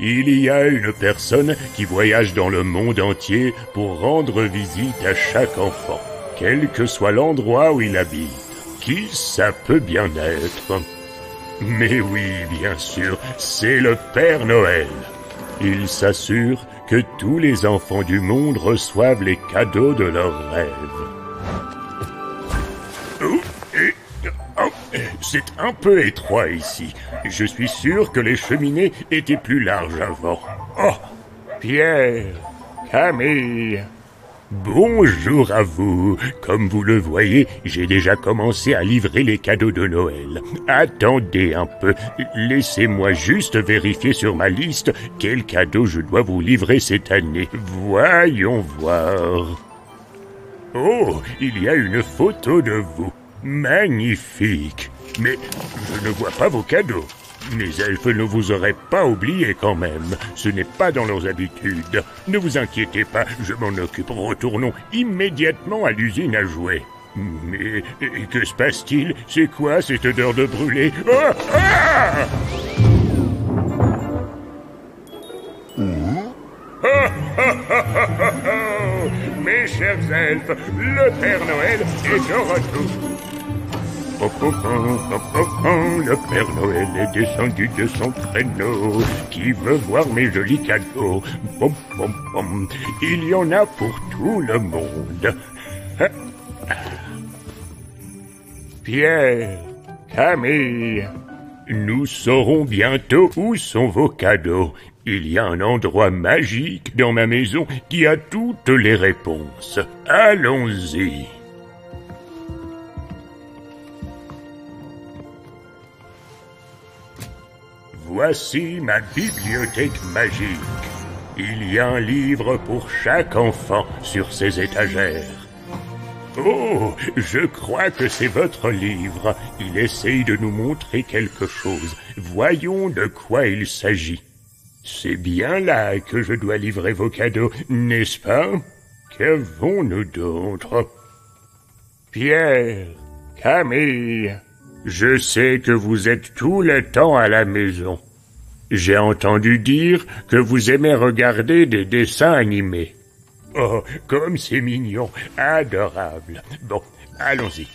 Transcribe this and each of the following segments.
Il y a une personne qui voyage dans le monde entier pour rendre visite à chaque enfant, quel que soit l'endroit où il habite. Qui ça peut bien être? Mais oui, bien sûr, c'est le Père Noël. Il s'assure que tous les enfants du monde reçoivent les cadeaux de leurs rêves. C'est un peu étroit ici. Je suis sûr que les cheminées étaient plus larges avant. Oh, Pierre, Camille, bonjour à vous. Comme vous le voyez, j'ai déjà commencé à livrer les cadeaux de Noël. Attendez un peu, laissez-moi juste vérifier sur ma liste quels cadeaux je dois vous livrer cette année. Voyons voir. Oh, il y a une photo de vous. Magnifique. Mais je ne vois pas vos cadeaux. Les elfes ne vous auraient pas oublié quand même. Ce n'est pas dans leurs habitudes. Ne vous inquiétez pas, je m'en occupe. Retournons immédiatement à l'usine à jouets. Mais que se passe-t-il? C'est quoi cette odeur de brûlé? Ah, ah! Mes chers elfes, le Père Noël est de retour. Le Père Noël est descendu de son traîneau. Qui veut voir mes jolis cadeaux? Il y en a pour tout le monde. Pierre, Camille, nous saurons bientôt où sont vos cadeaux. Il y a un endroit magique dans ma maison qui a toutes les réponses. Allons-y. Voici ma bibliothèque magique. Il y a un livre pour chaque enfant sur ces étagères. Oh, je crois que c'est votre livre. Il essaye de nous montrer quelque chose. Voyons de quoi il s'agit. C'est bien là que je dois livrer vos cadeaux, n'est-ce pas? Qu'avons-nous d'autre? Pierre, Camille, je sais que vous êtes tout le temps à la maison. J'ai entendu dire que vous aimez regarder des dessins animés. Oh, comme c'est mignon, adorable. Bon, allons-y.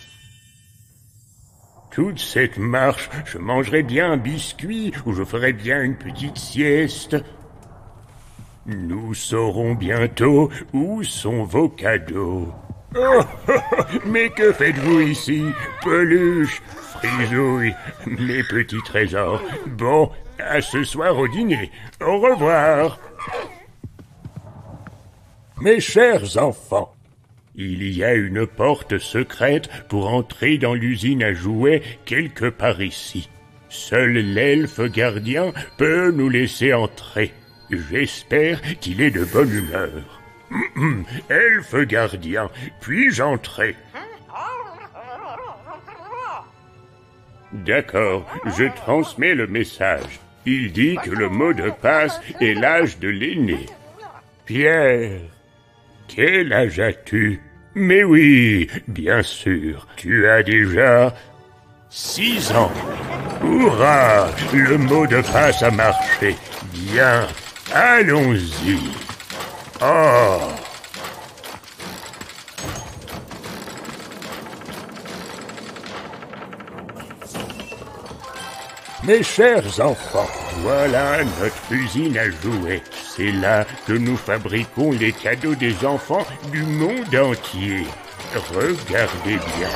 Toute cette marche, je mangerai bien un biscuit ou je ferai bien une petite sieste. Nous saurons bientôt où sont vos cadeaux. Oh, mais que faites-vous ici? Peluche, frisouille, mes petits trésors. Bon, à ce soir au dîner. Au revoir. Mes chers enfants, il y a une porte secrète pour entrer dans l'usine à jouets quelque part ici. Seul l'elfe gardien peut nous laisser entrer. J'espère qu'il est de bonne humeur. Elfe gardien, puis-je entrer? D'accord, je transmets le message. Il dit que le mot de passe est l'âge de l'aîné. Pierre, quel âge as-tu? Mais oui, bien sûr, tu as déjà 6 ans. Hurrah! Le mot de passe a marché. Bien, allons-y. Oh! Mes chers enfants, voilà notre usine à jouets. C'est là que nous fabriquons les cadeaux des enfants du monde entier. Regardez bien.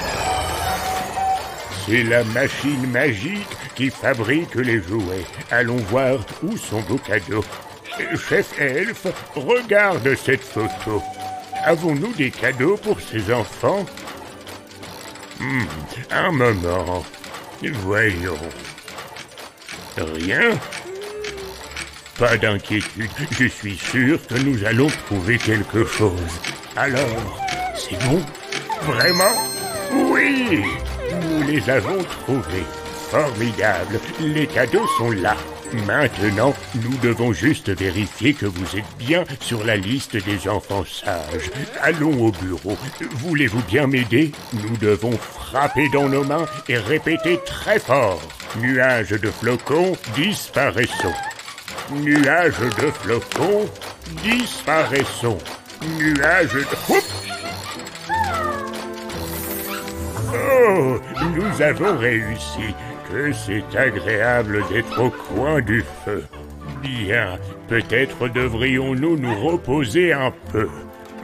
C'est la machine magique qui fabrique les jouets. Allons voir où sont vos cadeaux. Chef Elfe, regarde cette photo. Avons-nous des cadeaux pour ces enfants? Un moment. Voyons. Rien? Pas d'inquiétude, je suis sûr que nous allons trouver quelque chose. Alors, c'est bon? Vraiment? Oui! Nous les avons trouvés. Formidable, les cadeaux sont là. Maintenant, nous devons juste vérifier que vous êtes bien sur la liste des enfants sages. Allons au bureau. Voulez-vous bien m'aider? Nous devons frapper dans nos mains et répéter très fort. Nuages de flocons, disparaissons. Nuages de flocons, disparaissons. Nuages de... Oups! Oh, nous avons réussi. Que c'est agréable d'être au coin du feu. Bien, peut-être devrions-nous nous reposer un peu.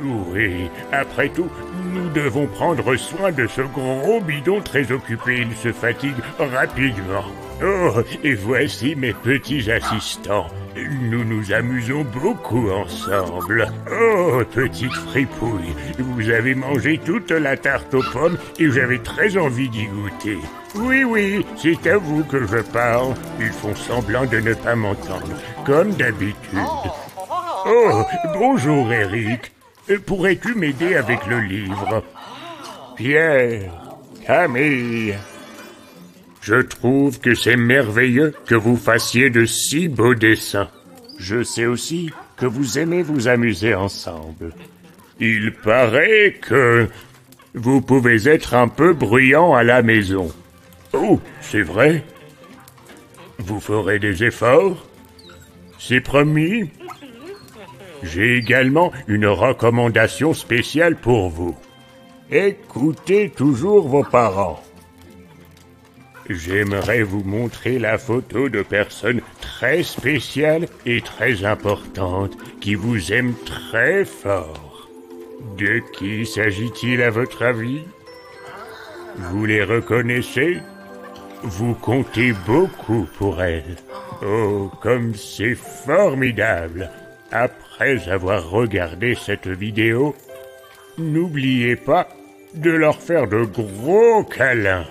Oui, après tout, nous devons prendre soin de ce gros bidon très occupé. Il se fatigue rapidement. Oh, et voici mes petits assistants. Nous nous amusons beaucoup ensemble. Oh, petite fripouille, vous avez mangé toute la tarte aux pommes et j'avais très envie d'y goûter. Oui, c'est à vous que je parle. Ils font semblant de ne pas m'entendre, comme d'habitude. Oh, bonjour Eric. Pourrais-tu m'aider avec le livre? Pierre, Camille, je trouve que c'est merveilleux que vous fassiez de si beaux dessins. Je sais aussi que vous aimez vous amuser ensemble. Il paraît que vous pouvez être un peu bruyant à la maison. Oh, c'est vrai? Vous ferez des efforts? C'est promis? J'ai également une recommandation spéciale pour vous. Écoutez toujours vos parents. J'aimerais vous montrer la photo de personnes très spéciales et très importantes qui vous aiment très fort. De qui s'agit-il à votre avis? Vous les reconnaissez? Vous comptez beaucoup pour elles. Oh, comme c'est formidable! Après avoir regardé cette vidéo, n'oubliez pas de leur faire de gros câlins.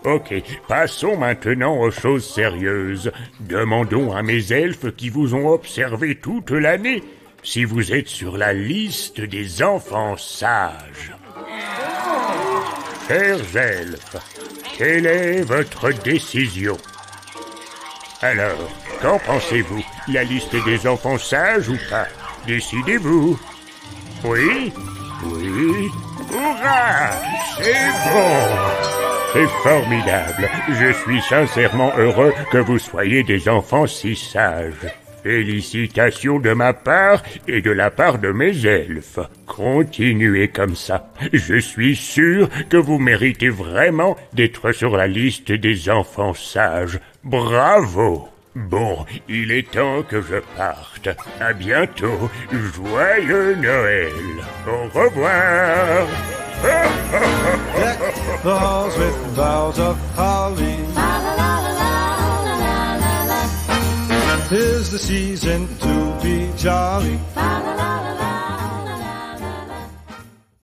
Ok, passons maintenant aux choses sérieuses. Demandons à mes elfes qui vous ont observé toute l'année si vous êtes sur la liste des enfants sages. Chers elfes, quelle est votre décision? Alors, qu'en pensez-vous? La liste des enfants sages ou pas? Décidez-vous. Oui? Oui? Hurrah! C'est bon! C'est formidable. Je suis sincèrement heureux que vous soyez des enfants si sages. Félicitations de ma part et de la part de mes elfes. Continuez comme ça. Je suis sûr que vous méritez vraiment d'être sur la liste des enfants sages. Bravo! Bon, il est temps que je parte. À bientôt. Joyeux Noël. Au revoir. Deck the halls with boughs of holly. 'Tis the season to be jolly.